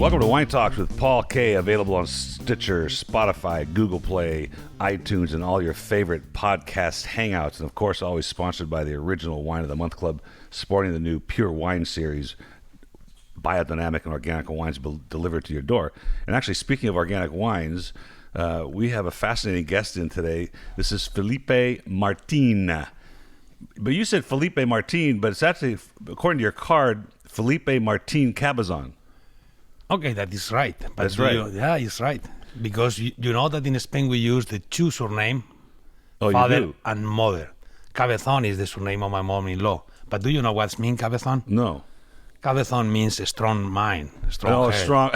Welcome to Wine Talks with Paul K, available on Stitcher, Spotify, Google Play, iTunes, and all your favorite podcast hangouts. And of course, always sponsored by the Original Wine of the Month Club, supporting the new Pure Wine series, biodynamic and organic wines delivered to your door. And actually, speaking of organic wines, we have a fascinating guest in today. This is Filipe Martin. But you said Filipe Martin, but it's actually, according to your card, Filipe Martin Cabezon. Okay, that is right. But That's right. Yeah, it's right. Because you know that in Spain we use the two surname, Oh, father you do? and mother. Cabezon is the surname of my mom-in-law. But do you know what's mean Cabezon? No. Cabezon means a strong mind, strong head. Strong.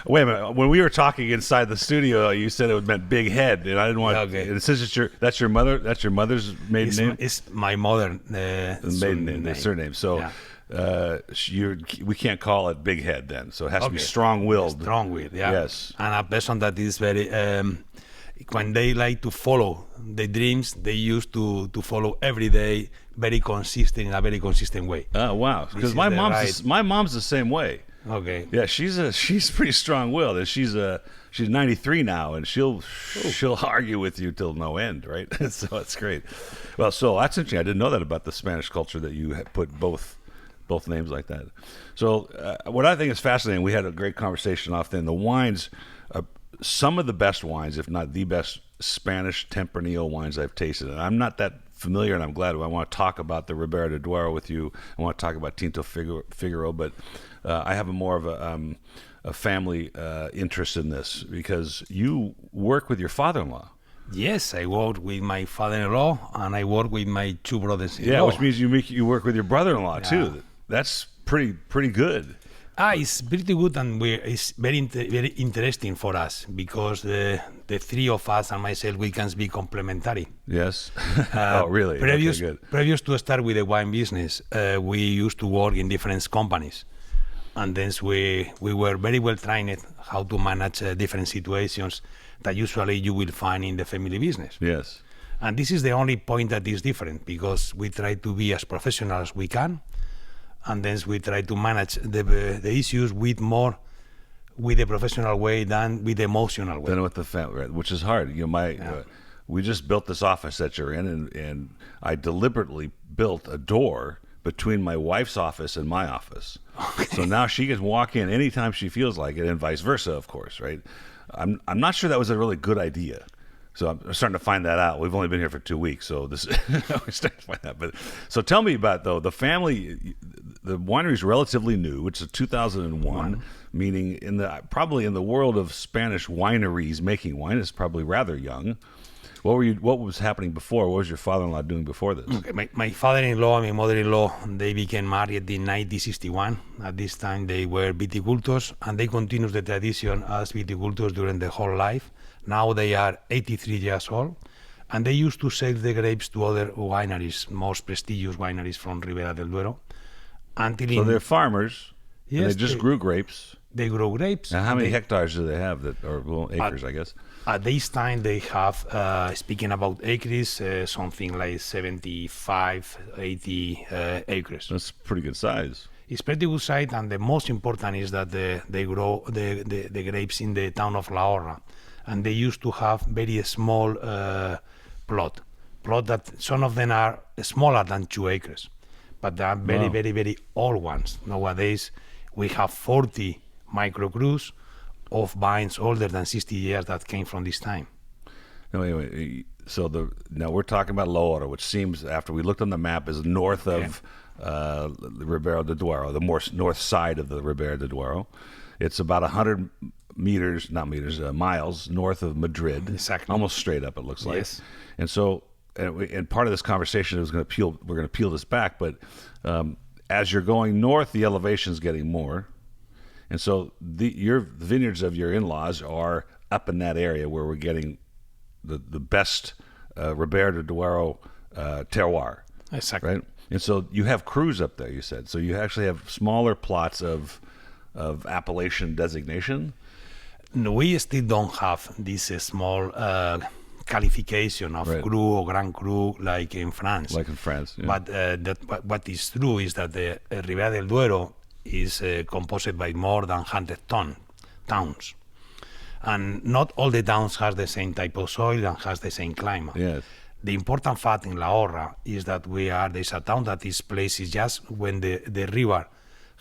Wait a minute. When we were talking inside the studio, you said it meant big head, and I didn't want. Okay. It says that's your mother. That's your mother's maiden name. It's my mother. Maiden name, the surname. So. Yeah. We can't call it big head then, so it has to be strong-willed. Strong-willed, yeah. Yes. And a person that is very, when they like to follow the dreams, they used to follow every day, very consistent, in a very consistent way. Oh wow! Because my mom's the same way. Okay. Yeah, she's pretty strong-willed, and she's 93 now, and she'll argue with you till no end, right? So it's great. Well, so that's interesting. I didn't know that about the Spanish culture, that you put both names like that. So what I think is fascinating, we had a great conversation off then. The wines, some of the best wines, if not the best Spanish Tempranillo wines I've tasted. And I'm not that familiar, and I'm glad. I want to talk about the Ribera del Duero with you. I want to talk about Tinto Figuero, but I have more of a family interest in this, because you work with your father-in-law. Yes, I work with my father-in-law, and I work with my two brothers-in-law. Yeah, which means you work with your brother-in-law too. That's pretty good. It's pretty good, and it's very interesting for us, because the three of us and myself, we can be complementary. Yes. Oh, really? Previous good. to start with the wine business, we used to work in different companies, and then we were very well trained how to manage different situations that usually you will find in the family business. Yes. And this is the only point that is different, because we try to be as professional as we can, and then we try to manage the issues with the professional way than with the emotional way. Then with the family, which is hard. We just built this office that you're in, and I deliberately built a door between my wife's office and my office. Okay. So now she can walk in anytime she feels like it, and vice versa, of course, right? I'm not sure that was a really good idea. So I'm starting to find that out. We've only been here for 2 weeks, so we're starting to find that. But so tell me about, though, the family. The winery is relatively new. It's a 2001, meaning probably in the world of Spanish wineries making wine, it's probably rather young. What was happening before? What was your father-in-law doing before this? Okay, my father-in-law and my mother-in-law, they became married in 1961. At this time, they were viticultors, and they continued the tradition as viticultors during their whole life. Now they are 83 years old, and they used to sell the grapes to other wineries, most prestigious wineries from Ribera del Duero. So they're farmers. Yes, and they just grew grapes. They grow grapes. Now, how many hectares do they have acres, I guess? At this time, they have, speaking about acres, something like 75, 80 acres. That's pretty good size. It's pretty good size, and the most important is that they grow the grapes in the town of La Horra. And they used to have very small plot that some of them are smaller than 2 acres, but they are very, very, very old ones. Nowadays, we have 40 microcrews of vines older than 60 years that came from this time. No, anyway, so now we're talking about La Horra, which seems, after we looked on the map, is north of the Ribera del Duero, the more north side of the Ribera del Duero. It's about 100 miles north of Madrid. Exactly. Almost straight up, it looks like. Yes. And so, and part of this conversation we're going to peel this back, but as you're going north, the elevation's getting more. And so the vineyards of your in-laws are up in that area where we're getting the best Ribera del Duero terroir. Exactly. Right? And so you have crews up there, you said. So you actually have smaller plots of appellation designation? No, we still don't have this small qualification of cru or Grand Cru like in France. Like in France, yeah. But what is true is that the Ribera del Duero is composed by more than 100 towns. And not all the towns has the same type of soil and has the same climate. Yes. The important fact in La Horra is that there's a town that is placed just when the river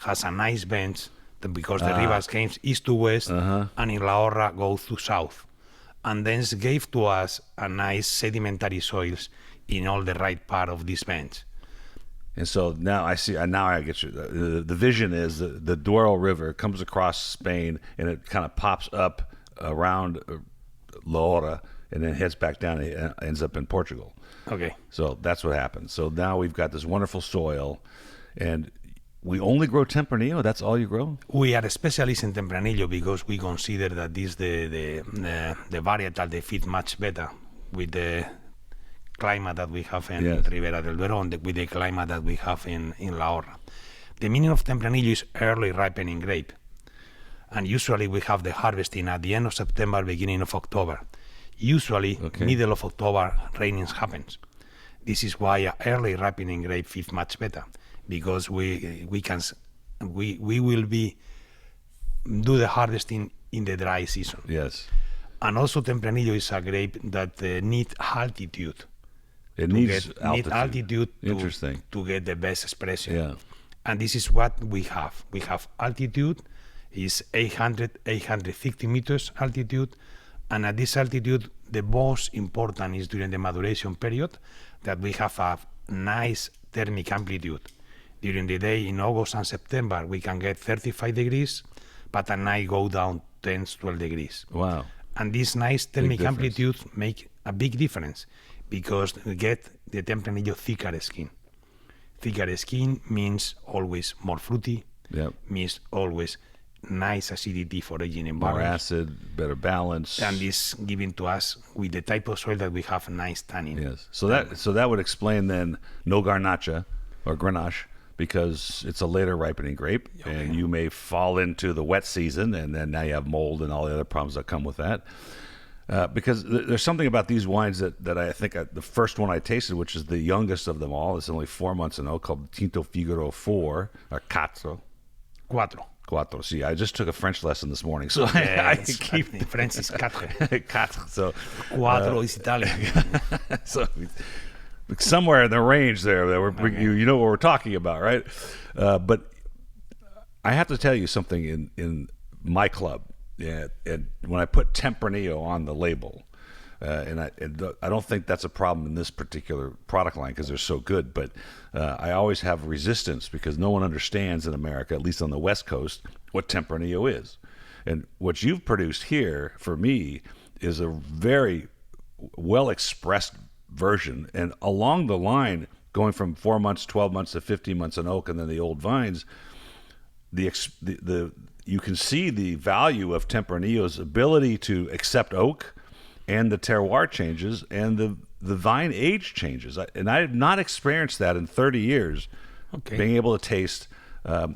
has a nice bend, because the river comes east to west, and in La Horra goes to south. And then it gave to us a nice sedimentary soils in all the right part of this bend. And so now I see. Now I get you. The vision is the Douro River comes across Spain and it kind of pops up around La Horra and then heads back down and ends up in Portugal. Okay. So that's what happens. So now we've got this wonderful soil, and we only grow Tempranillo. That's all you grow? We are specialists in Tempranillo because we consider that this the varietal they fit much better with the climate that we have in Ribera del Duero and with the climate that we have in La Horra. The meaning of Tempranillo is early ripening grape. And usually we have the harvesting at the end of September, beginning of October. Usually, middle of October, rainings happens. This is why an early ripening grape fits much better, because we will be do the harvesting in the dry season. Yes. And also Tempranillo is a grape that needs altitude. It needs altitude. Need altitude Interesting. To get the best expression. Yeah. And this is what we have. We have altitude, is 850 meters altitude, and at this altitude, the most important is during the maturation period that we have a nice thermic amplitude. During the day in August and September, we can get 35 degrees, but at night go down 10, 12 degrees. Wow. And this nice thermic amplitude make a big difference because we get the Tempranillo thicker skin. Thicker skin means always more fruity, means always nice acidity for aging in barrels. More acid, better balance. And this giving to us with the type of soil that we have nice tannin. Yes. So that would explain then no garnacha or grenache, because it's a later ripening grape, and you may fall into the wet season, and then now you have mold and all the other problems that come with that. Because there's something about these wines that I think the first one I tasted, which is the youngest of them all, it's only 4 months in oak, called Tinto Figuero 4 or Cuatro. Quattro. See, I just took a French lesson this morning, so I keep French is quatre. Quatre. So Cuatro is Italian. So somewhere in the range there, that you know what we're talking about, right? But I have to tell you something in my club. Yeah, and when I put Tempranillo on the label, and I don't think that's a problem in this particular product line because they're so good, but I always have resistance because no one understands in America, at least on the West Coast, what Tempranillo is. And what you've produced here, for me, is a very well-expressed version. And along the line, going from 4 months, 12 months to 15 months in oak and then the old vines, you can see the value of Tempranillo's ability to accept oak and the terroir changes and the vine age changes. And I have not experienced that in 30 years, being able to taste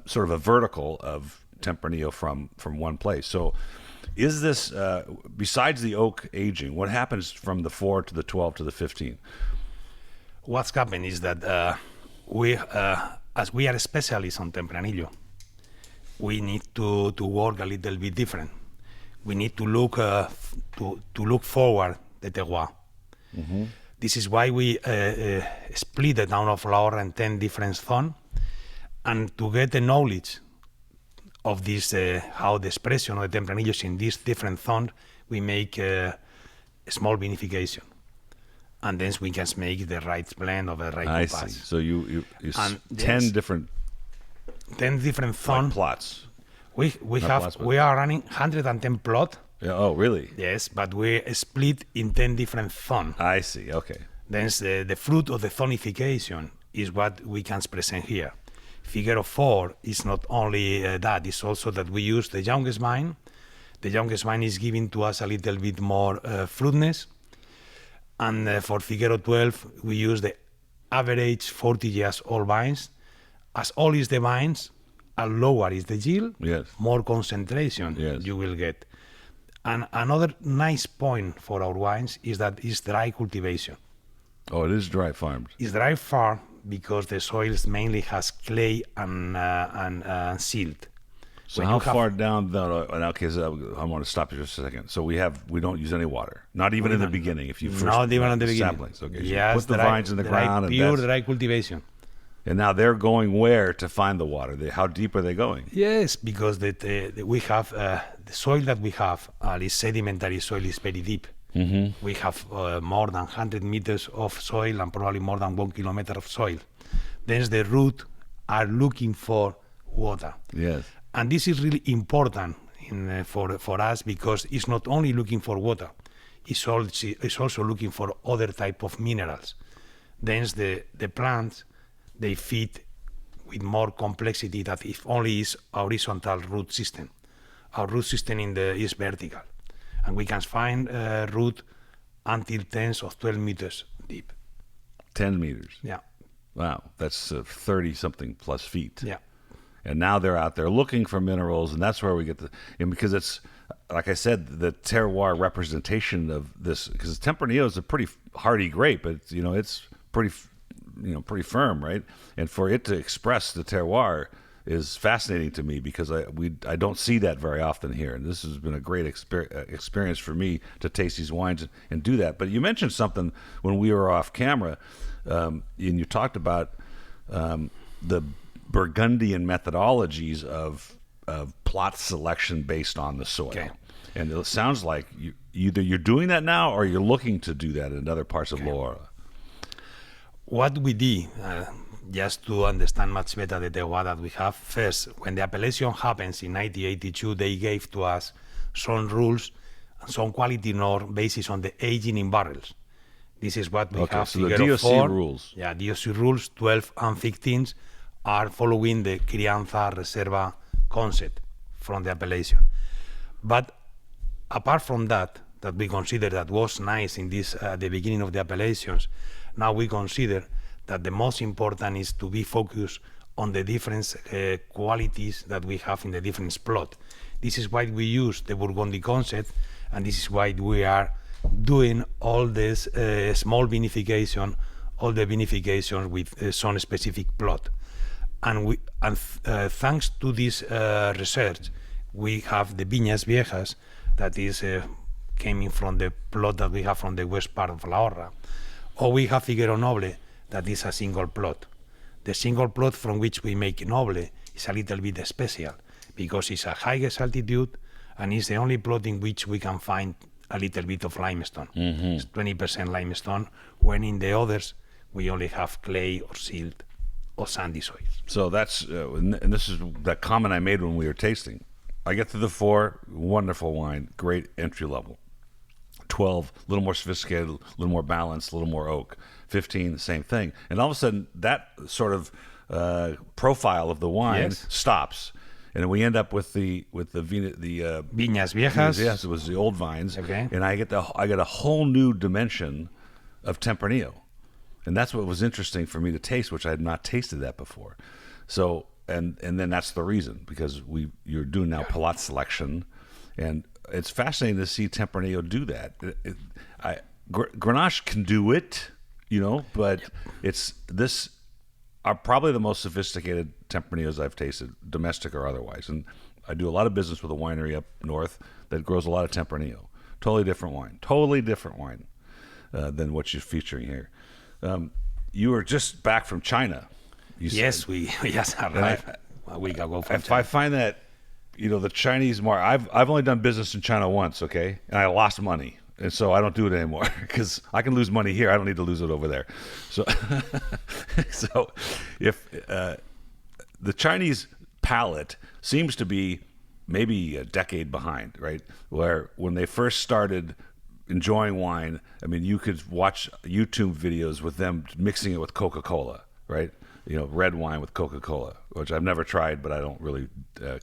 sort of a vertical of Tempranillo from one place. So is this, besides the oak aging, what happens from the 4 to the 12 to the 15? What's happened is that as we are specialists on Tempranillo, we need to work a little bit different. We need to look forward the terroir. Mm-hmm. This is why we split the town of La Horra in 10 different zones, and to get the knowledge of this, how the expression of the Tempranillos in these different zones, we make a small vinification, and then we can make the right blend of the right I see. So you 10 different 10 different zones. Like plots. We are running 110 plot. Yeah, oh, really? Yes, but we split in 10 different zones. I see. Okay. Then the fruit of the zonification is what we can present here. Figuero 4 is not only that, it's also that we use the youngest vine. The youngest vine is giving to us a little bit more fruitness. And for Figuero 12, we use the average 40 years old vines. As old is the vines, as lower is the yield, more concentration you will get. And another nice point for our wines is that it's dry cultivation. Oh, it is dry farmed. It's dry farm because the soils mainly has clay and silt. So When how you have- far down the? Okay, so I want to stop you just a second. So we don't use any water, not even in the beginning. If you first Not even at the beginning. saplings, okay. So you Yes, put the vines in the ground, pure and dry cultivation. and now they're going where to find the water? How deep are they going? Yes, because we have the soil that we have, is sedimentary soil, is very deep. Mm-hmm. We have more than 100 meters of soil and probably more than 1 kilometer of soil. Then the root are looking for water. Yes. And this is really important for us because it's not only looking for water, it's also looking for other type of minerals. Then the plants, they feed with more complexity that if only is horizontal root system. Our root system is vertical. And we can find root until 10 or 12 meters deep. 10 meters. Yeah. Wow, that's 30-something plus feet. Yeah. And now they're out there looking for minerals, and that's where we get and because it's, like I said, the terroir representation of this, because Tempranillo is a pretty hardy grape, but it's pretty, pretty firm, right? And for it to express the terroir is fascinating to me because I don't see that very often here, and this has been a great experience for me to taste these wines and do that. But you mentioned something when we were off camera, and you talked about the Burgundian methodologies of plot selection based on the soil. Okay. And it sounds like either you're doing that now or you're looking to do that in other parts of Loira. What we did, just to understand much better the terroir that we have, first, when the appellation happens in 1982, they gave to us some rules and some quality norm based on the aging in barrels. This is what we have. So the Figuero DOC 4, rules. Yeah, DOC rules 12 and 15 are following the Crianza Reserva concept from the appellation. But apart from that we consider that was nice in this the beginning of the appellations, now we consider that the most important is to be focused on the different qualities that we have in the different plot. This is why we use the Burgundy concept, and this is why we are doing all this small vinification, all the vinification with some specific plot. And thanks to this research, we have the Viñas Viejas, that is coming from the plot that we have from the west part of La Horra. Or we have Figuero Noble, that is a single plot. The single plot from which we make Noble is a little bit special because it's a highest altitude and it's the only plot in which we can find a little bit of limestone. Mm-hmm. It's 20% limestone, when in the others we only have clay or silt or sandy soils. So that's, and this is that comment I made when we were tasting. I get to the 4, wonderful wine, great entry level. 12, a little more sophisticated, a little more balanced, a little more oak. 15, same thing. And all of a sudden, that sort of profile of the wine stops, and we end up with the Viñas Viejas. Yes, it was the old vines. Okay. And I get a whole new dimension of Tempranillo, and that's what was interesting for me to taste, which I had not tasted that before. So, and then that's the reason, because you're doing now palate selection, and it's fascinating to see Tempranillo do that. Grenache can do it, but this are probably the most sophisticated Tempranillos I've tasted, domestic or otherwise. And I do a lot of business with a winery up north that grows a lot of Tempranillo. Totally different wine than what you're featuring here. You were just back from China. Yes, we just arrived a week ago from China. I find that, the Chinese market, I've only done business in China once, okay? And I lost money. And so I don't do it anymore because I can lose money here. I don't need to lose it over there. So, so if the Chinese palate seems to be maybe a decade behind, right? Where when they first started enjoying wine, I mean, you could watch YouTube videos with them mixing it with Coca-Cola, right? Red wine with Coca-Cola, which I've never tried, but I don't really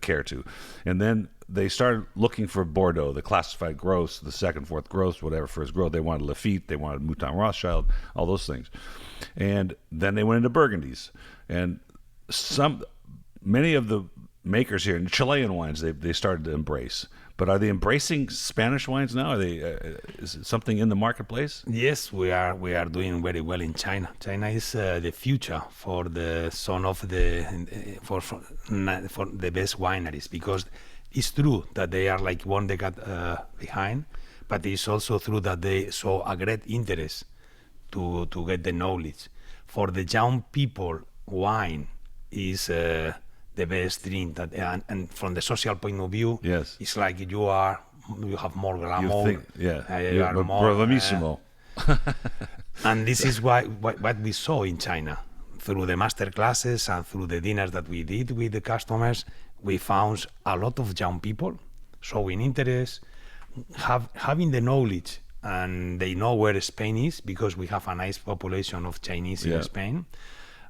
care to. And then they started looking for Bordeaux, the classified gross, the second, fourth gross, whatever first gross. They wanted Lafite, they wanted Mouton Rothschild, all those things. And then they went into Burgundies. And many of the makers here, in Chilean wines, they started to embrace. But are they embracing Spanish wines now? Are they? Is it something in the marketplace? Yes, we are doing very well in China. China is the future for the son of the for the best wineries, because it's true that they are like one decade behind, but it's also true that they show a great interest to get the knowledge. For the young people, wine is the best drink. That and from the social point of view, Yes. it's like you have more glamour. You are more, bravissimo. and this is what we saw in China. Through the master classes and through the dinners that we did with the customers, we found a lot of young people showing interest, having the knowledge, and they know where Spain is because we have a nice population of Chinese in Spain,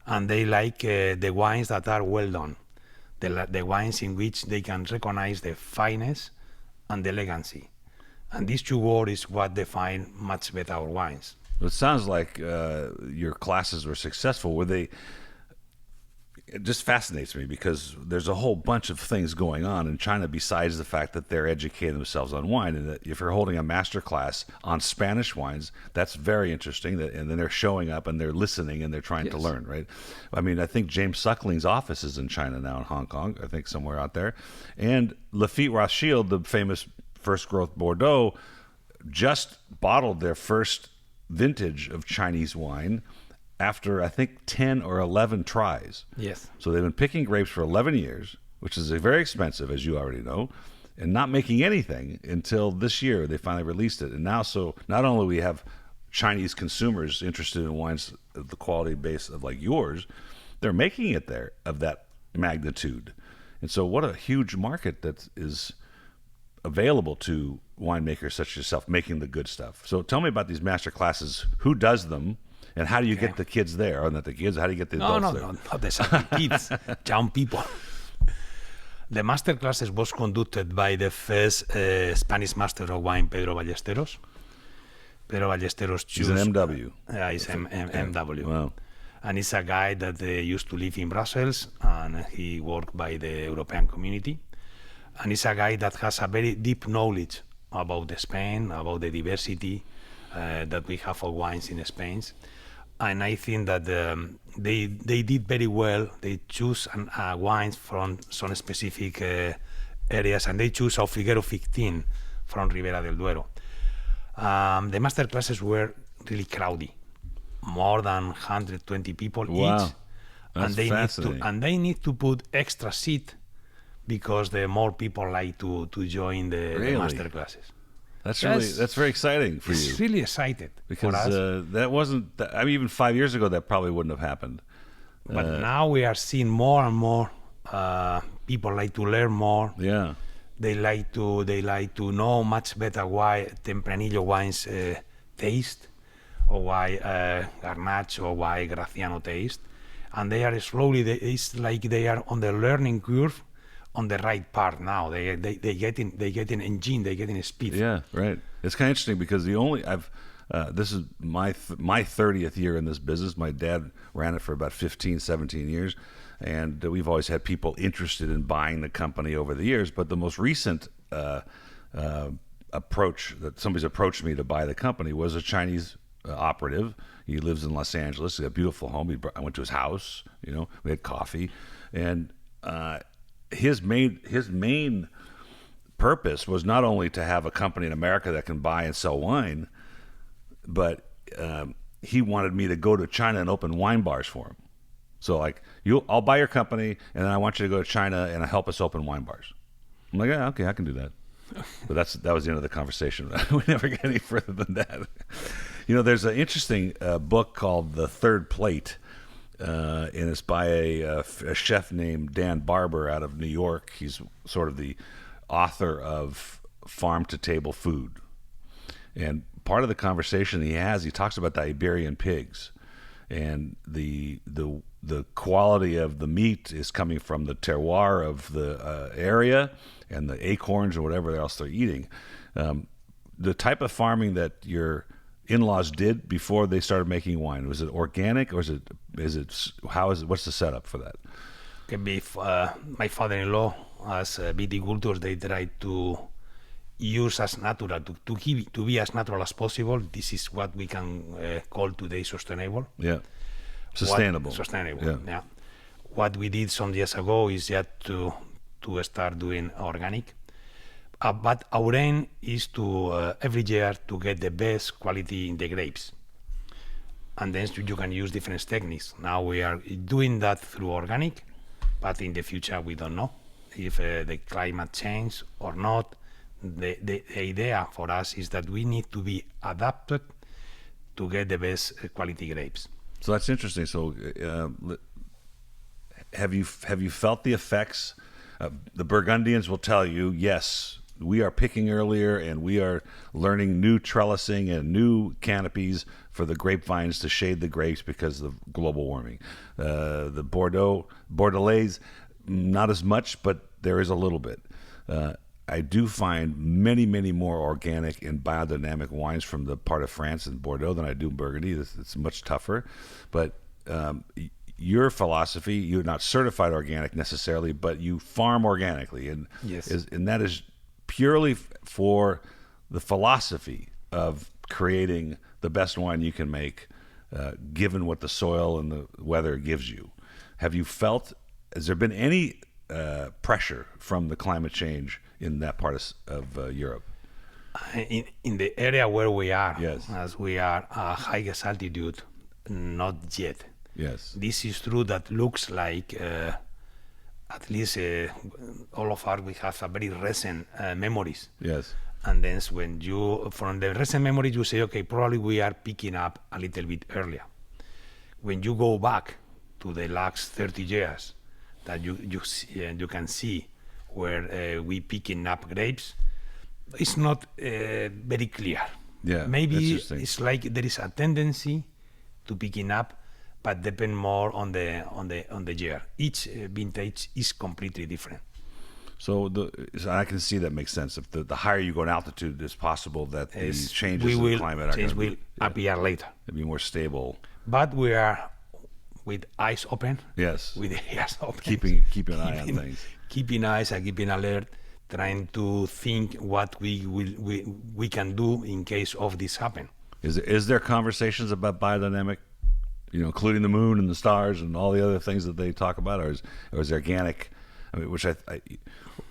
and they like the wines that are well done, the wines in which they can recognize the fineness and the elegancy. And these two words is what define much better our wines. It sounds like your classes were successful. Were they? It just fascinates me because there's a whole bunch of things going on in China besides the fact that they're educating themselves on wine. And that if you're holding a master class on Spanish wines, that's very interesting. And then they're showing up and they're listening and they're trying to learn, right? I mean, I think James Suckling's office is in China now, in Hong Kong, I think somewhere out there. And Lafite Rothschild, the famous first growth Bordeaux, just bottled their first vintage of Chinese wine after, I think, 10 or 11 tries. Yes. So they've been picking grapes for 11 years, which is very expensive, as you already know, and not making anything until this year. They finally released it. And now, so not only we have Chinese consumers interested in wines of the quality base of like yours, they're making it there of that magnitude. And so what a huge market that is available to winemakers such as yourself, making the good stuff. So tell me about these master classes. Who does them? And how do you get the kids there? Or not the kids, how do you get the adults there? No, not the kids, young people. The master classes was conducted by the first Spanish master of wine, Pedro Ballesteros. Pedro Ballesteros He's an MW. Yeah, he's MW. Wow. And he's a guy that used to live in Brussels, and he worked by the European community. And he's a guy that has a very deep knowledge about Spain, about the diversity that we have of wines in Spain. And I think that they did very well. They choose wines from some specific areas, and they choose our Figuero 15 from Ribera del Duero. The master classes were really crowded, more than 120 people each. That's fascinating. And they need to put extra seat because the more people like to join the master classes. That's very exciting for you. It's really excited because for us. That wasn't. I mean, even 5 years ago, that probably wouldn't have happened. But now we are seeing more and more people like to learn more. Yeah, they like to know much better why Tempranillo wines taste, or why Garnacha or why Graciano taste, and they are slowly. It's like they are on the learning curve. On the right part now, they get in engine, they get in speed. Yeah, right. It's kind of interesting because this is my 30th year in this business. My dad ran it for about 15, 17 years, and we've always had people interested in buying the company over the years. But the most recent approach that somebody's approached me to buy the company was a Chinese operative. He lives in Los Angeles. He had a beautiful home. I went to his house. We had coffee, and his main purpose was not only to have a company in America that can buy and sell wine, but he wanted me to go to China and open wine bars for him. So like, I'll buy your company, and then I want you to go to China and help us open wine bars. I'm like, yeah, okay, I can do that. But that was the end of the conversation. We never get any further than that. There's an interesting book called The Third Plate. And it's by a chef named Dan Barber out of New York. He's sort of the author of Farm to Table Food. And part of the conversation he talks about the Iberian pigs, and the quality of the meat is coming from the terroir of the area and the acorns or whatever else they're eating. The type of farming that your in-laws did before they started making wine, was it organic, or what's the setup for that? My father-in-law, as viticultors, they try to use as natural, to be as natural as possible. This is what we can call today sustainable. Yeah. Sustainable. Sustainable, yeah. What we did some years ago is just to start doing organic. But our aim is to every year to get the best quality in the grapes. And then you can use different techniques. Now we are doing that through organic, but in the future we don't know if the climate change or not. The idea for us is that we need to be adapted to get the best quality grapes. So that's interesting. So have you felt the effects? The Burgundians will tell you, yes, we are picking earlier and we are learning new trellising and new canopies for the grapevines to shade the grapes because of global warming. The Bordelais, not as much, but there is a little bit. I do find many, many more organic and biodynamic wines from the part of France in Bordeaux than I do in Burgundy. It's much tougher. But your philosophy, you're not certified organic necessarily, but you farm organically. And, yes. And that is purely for the philosophy of creating the best wine you can make, given what the soil and the weather gives you. Has there been any pressure from the climate change in that part of Europe? In the area where we are, yes. As we are highest altitude, not yet. Yes. This is true. That looks like at least all of us, we have a very recent memories. Yes. And then when from the recent memories, you say, okay, probably we are picking up a little bit earlier. When you go back to the last 30 years, that you can see where we picking up grapes, it's not very clear. Yeah, maybe it's like there is a tendency to picking up, but depend more on the year. Each vintage is completely different. So I can see that makes sense. If the higher you go in altitude, it's possible that these changes in the climate will appear later. It'll be more stable. But we are with eyes open. Yes. With ears open. Keeping an eye on things. Keeping eyes and keeping alert, trying to think what we can do in case of this happen. Is there conversations about biodynamic, including the moon and the stars and all the other things that they talk about, or is organic? I mean, which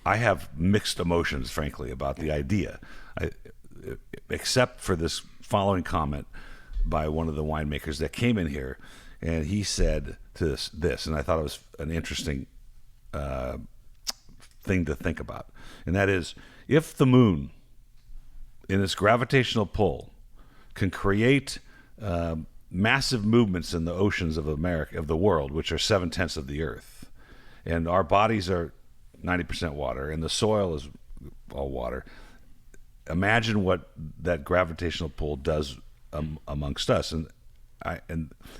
I have mixed emotions, frankly, about the idea, except for this following comment by one of the winemakers that came in here, and he said to this, and I thought it was an interesting thing to think about, and that is, if the moon, in its gravitational pull, can create massive movements in the oceans of the world, which are 7/10 of the Earth, and our bodies are 90% water, and the soil is all water. Imagine what that gravitational pull does amongst us, and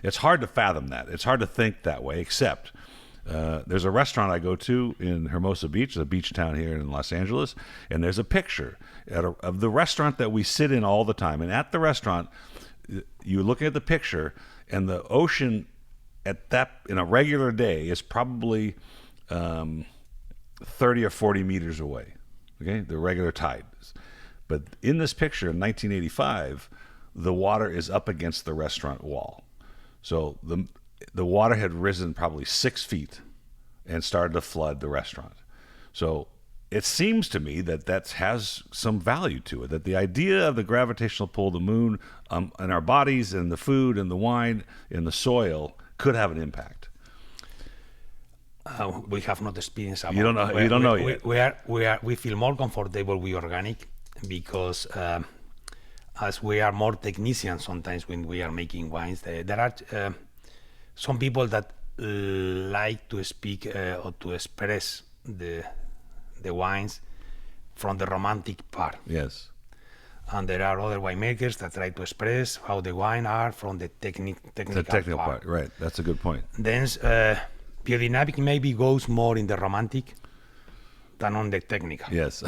it's hard to fathom that. It's hard to think that way. Except there's a restaurant I go to in Hermosa Beach, a beach town here in Los Angeles, and there's a picture of the restaurant that we sit in all the time. And at the restaurant, you look at the picture, and the ocean in a regular day is probably 30 or 40 meters away, okay, the regular tide. But in this picture in 1985, the water is up against the restaurant wall. So the water had risen probably 6 feet and started to flood the restaurant. So it seems to me that has some value to it, that the idea of the gravitational pull of the moon and our bodies and the food and the wine and the soil could have an impact. We have not experienced about you don't know yet. We feel more comfortable with organic because as we are more technicians sometimes when we are making wines, there are some people that like to speak or to express the wines from the romantic part. Yes. And there are other winemakers that try to express how the wine are from the technical part. Right. That's a good point. Then biodynamic maybe goes more in the romantic than on the technical. Yes.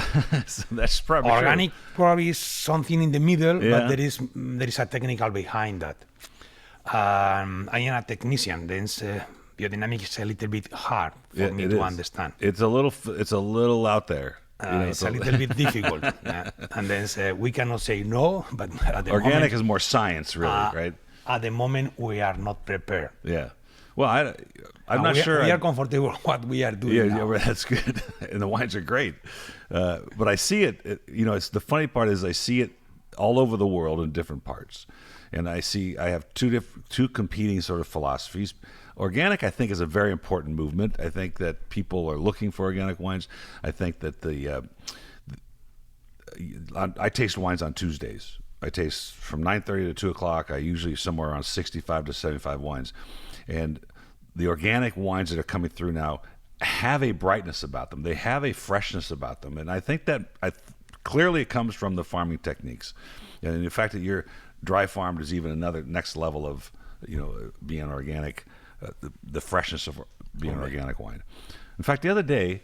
So that's probably organic. True. Probably is something in the middle, yeah. But there is a technical behind that. I am a technician, then biodynamic is a little bit hard for me to understand. It's a little out there. It's a little bit difficult. And then we cannot say no, but at the organic moment, is more science, really, right? At the moment, we are not prepared. Yeah. Well, I'm not sure. We are comfortable with what we are doing now. Yeah, that's good. And the wines are great. But I see it, it's the funny part is I see it all over the world in different parts. And I have two competing sort of philosophies. Organic, I think, is a very important movement. I think that people are looking for organic wines. I think that I taste wines on Tuesdays. I taste from 9:30 to 2 o'clock. I usually somewhere around 65 to 75 wines. And the organic wines that are coming through now have a brightness about them. They have a freshness about them. And I think that clearly it comes from the farming techniques. And the fact that you're dry farmed is even another next level of, being organic, the freshness of being an organic wine. In fact, the other day,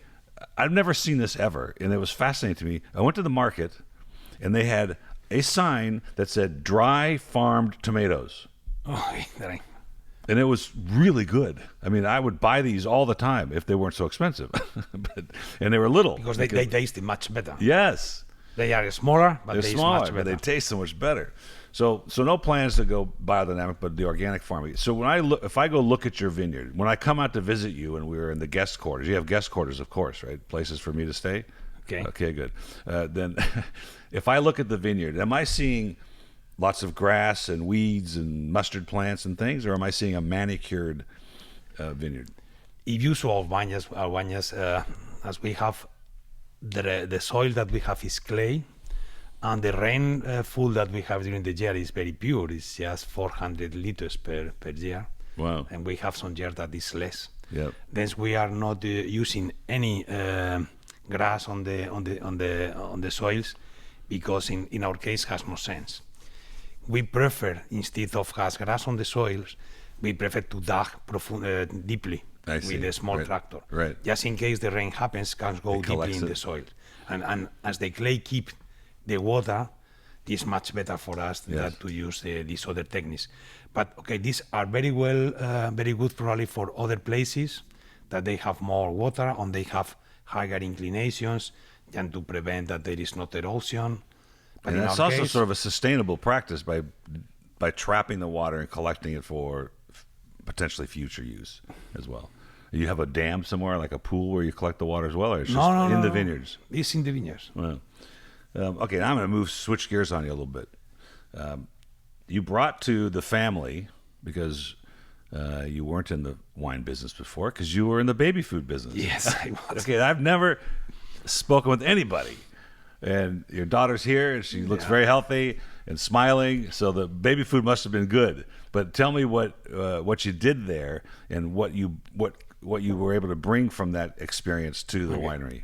I've never seen this ever, and it was fascinating to me. I went to the market, and they had a sign that said dry farmed tomatoes. And it was really good. I mean, I would buy these all the time if they weren't so expensive. And they were little. Because they taste much better. Yes. They are smaller, but they're smaller, much better. But they taste so much better. So no plans to go biodynamic, but the organic farming. So if I go look at your vineyard, when I come out to visit you and we were in the guest quarters, you have guest quarters, of course, right? Places for me to stay? Okay, good. Then if I look at the vineyard, am I seeing lots of grass and weeds and mustard plants and things, or am I seeing a manicured vineyard? If you saw our vineyards, as we have, the soil that we have is clay, and the rainfall that we have during the year is very pure. It's just 400 liters per year. Wow. And we have some years that is less. Yep. Then we are not using any grass on the soils, because in our case has no sense. We prefer, instead of has grass on the soils, we prefer to dig deeply with a small tractor. Right. Just in case the rain happens, can go deeply in the soil. And as the clay keep the water, this is much better for us than to use these other techniques. But okay, these are very good probably for other places that they have more water and they have higher inclinations, than to prevent that there is not erosion. But and it's also sort of a sustainable practice by trapping the water and collecting it for potentially future use as well. You have a dam somewhere, like a pool, where you collect the water as well, or it's just in the vineyards? It's in the vineyards. Well, okay, now I'm going to switch gears on you a little bit. You brought to the family, because you weren't in the wine business before, because you were in the baby food business. Yes, I was. Okay, I've never spoken with anybody. And your daughter's here, and she looks very healthy and smiling. So the baby food must have been good. But tell me what you did there, and what you were able to bring from that experience to the winery.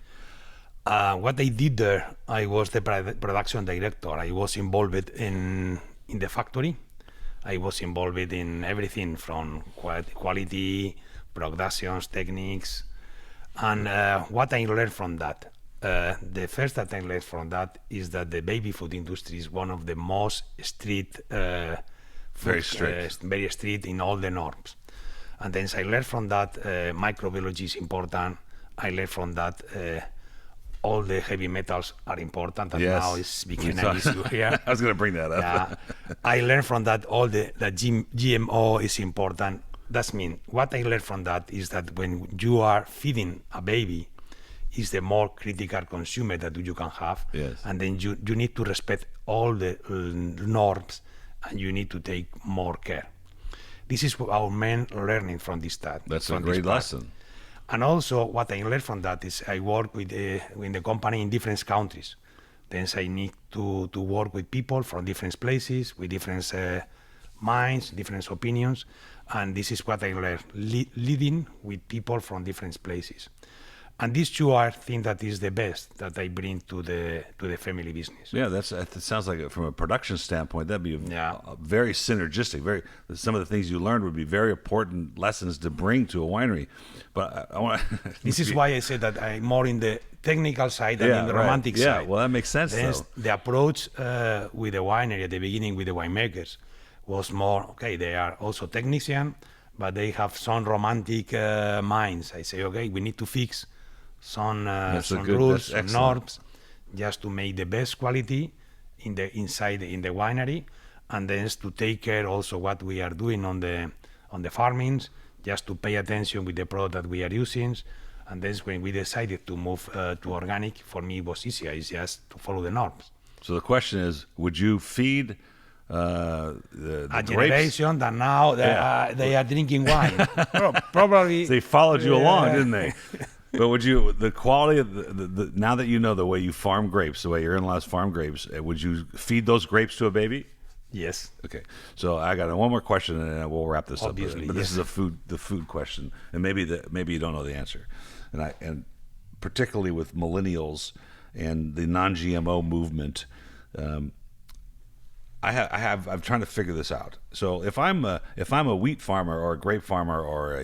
What I did there, I was the production director. I was involved in the factory. I was involved in everything from quality, productions, techniques, and what I learned from that. The first that I learned from that is that the baby food industry is one of the most strict, very strict in all the norms. And then I learned from that microbiology is important. I learned from that all the heavy metals are important, and now it's becoming an issue here. I was going to bring that up. I learned from that that GMO is important. That means what I learned from that is that when you are feeding a baby, is the more critical consumer that you can have. Yes. And then you need to respect all the norms, and you need to take more care. This is our main learning from this study. That's a great lesson. And also what I learned from that is I work with the company in different countries. Then I need to work with people from different places, with different minds, different opinions. And this is what I learned, leading with people from different places. And these two are things that is the best that I bring to the family business. Yeah, that sounds like from a production standpoint, that'd be very synergistic. Some of the things you learned would be very important lessons to bring to a winery. But I want. This is why I said that I'm more in the technical side than in the romantic side. Yeah, well, that makes sense. The approach with the winery at the beginning with the winemakers was more okay. They are also technicians, but they have some romantic minds. I say, okay, we need to fix some good- rules, that's some excellent. norms, just to make the best quality in the winery, and then to take care also what we are doing on the farmings, just to pay attention with the product that we are using. And then when we decided to move to organic, for me it was easier. It's just to follow the norms. So the question is, would you feed the A grapes? generation that now they are drinking wine. Probably. They followed you along, didn't they? But would you, the quality of the now that you know the way you farm grapes, the way your in-laws farm grapes, would you feed those grapes to a baby? Yes. Okay, so I got one more question, and then we'll wrap this Obviously, up. But this yes. is the food question, and maybe you don't know the answer, and particularly with millennials and the non-GMO movement, I'm trying to figure this out. So if I'm a wheat farmer or a grape farmer or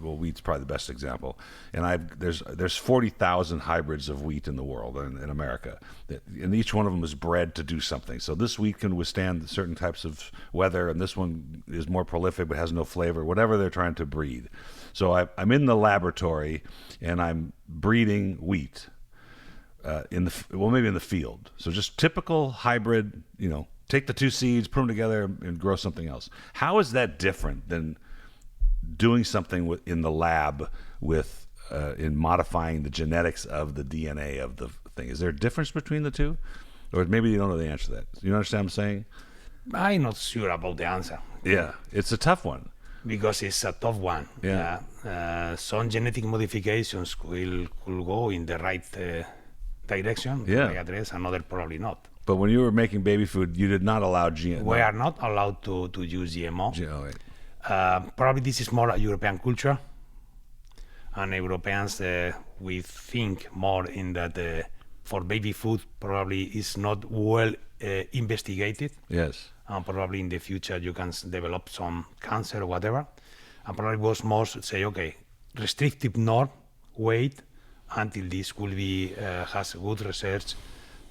wheat's probably the best example, and there's 40,000 hybrids of wheat in the world in America, and each one of them is bred to do something. So this wheat can withstand certain types of weather, and this one is more prolific but has no flavor. Whatever they're trying to breed. So I'm in the laboratory and I'm breeding wheat maybe in the field. So just typical hybrid, take the two seeds, put them together, and grow something else. How is that different than doing something in the lab with in modifying the genetics of the DNA of the thing? Is there a difference between the two? Or maybe you don't know the answer to that. You understand what I'm saying? I'm not sure about the answer. Yeah, it's a tough one. Because it's a tough one. Yeah. Some genetic modifications could go in the right direction, Yeah. right address, another probably not. But when you were making baby food, you did not allow GMO. We are not allowed to use GMO. Right. Probably this is more a European culture. And Europeans, we think more in that for baby food probably is not well investigated. Yes. And probably in the future you can develop some cancer or whatever. And probably was more say, okay, restrictive norm, wait until this will be has good research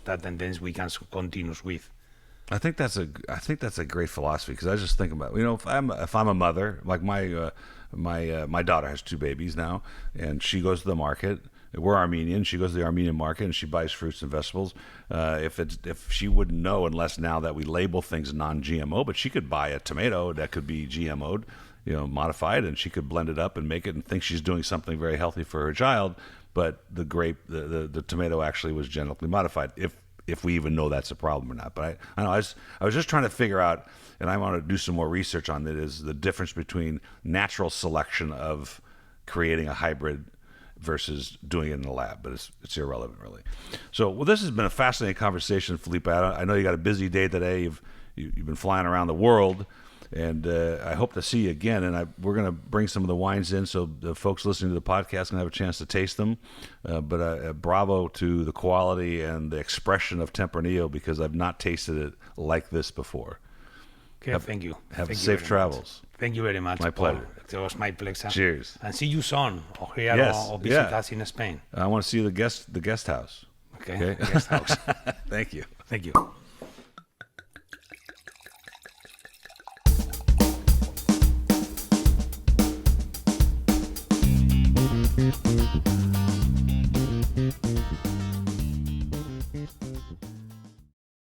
that and then we can continue with. I think that's a great philosophy, because I was just thinking about, if I'm a mother, like my daughter has 2 babies now, and she goes to the market. We're Armenian. She goes to the Armenian market and she buys fruits and vegetables. If she wouldn't know unless now that we label things non-GMO, but she could buy a tomato that could be GMO'd, modified, and she could blend it up and make it and think she's doing something very healthy for her child. But the grape, the tomato actually was genetically modified. If we even know that's a problem or not. But I know I was just trying to figure out, and I want to do some more research on it, is the difference between natural selection of creating a hybrid versus doing it in the lab, but it's irrelevant, really. So, this has been a fascinating conversation, Felipe. I know you got a busy day today. You've been flying around the world, and I hope to see you again. And we're going to bring some of the wines in, so the folks listening to the podcast can have a chance to taste them. But bravo to the quality and the expression of Tempranillo, because I've not tasted it like this before. Okay, thank you. Have Thank you safe very travels. much. Thank you very much. My Paul. pleasure. It was my pleasure. Cheers. And see you soon, or here, Yes, or visit yeah. us in Spain. I want to see the guest house. Okay. Guest house. Thank you. Thank you.